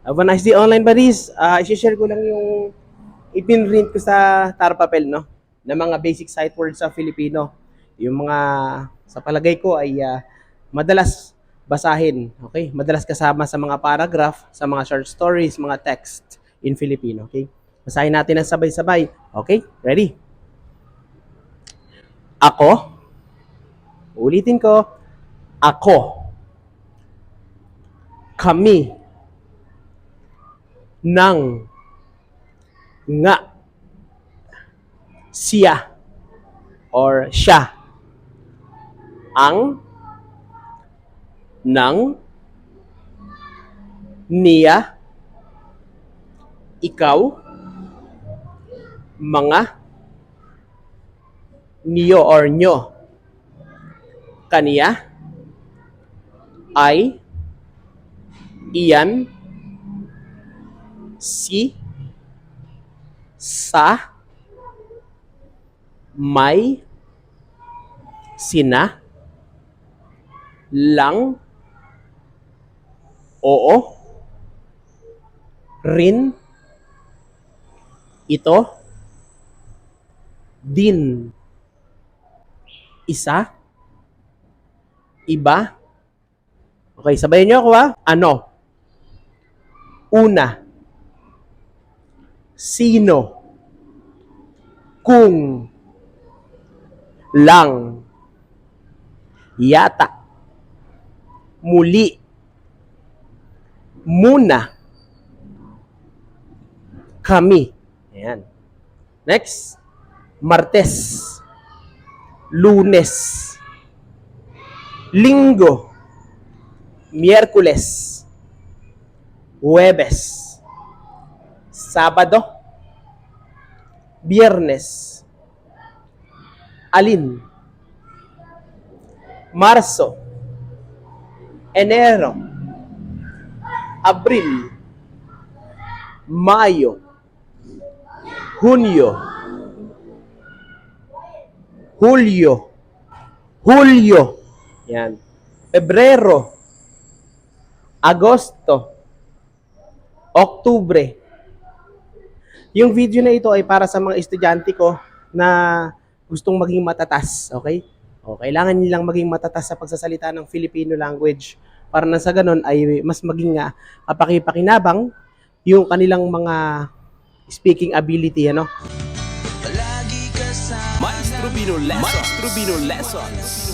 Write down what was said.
Have a nice day, online buddies. I-share ko lang yung ipinrint ko sa Tarpapel, no? Na mga basic sight words sa Filipino. Yung mga, sa palagay ko ay madalas basahin, okay? Madalas kasama sa mga paragraph, sa mga short stories, mga text in Filipino, okay? Basahin natin ng sabay-sabay. Okay? Ready? Ako, ulitin ko, ako, kami, ng, nga, siya, or siya, ang, ng, niya, ikaw, mga, niyo or nyo, kaniya, ay, iyan, si, sa, may, sina, lang, oo, rin, ito, din, isa, iba. Okay, sabayan niyo ako ha. Ano? Una. Sino? Kung. Lang. Yata. Muli. Muna. Kami. Ayan. Next. Martes. Lunes. Linggo. Miyerkules. Huwebes. Sabado. Biyernes. Alin. Marso. Enero. Abril. Mayo. Hunyo. Hulyo. Hulyo. Yan. Pebrero. Agosto. Oktubre. Yung video na ito ay para sa mga estudyante ko na gustong maging matatas, okay? O, kailangan nilang maging matatas sa pagsasalita ng Filipino language para na sa ganun ay mas maging kapaki-pakinabang yung kanilang mga speaking ability, ano? Maestro Bino Lessons.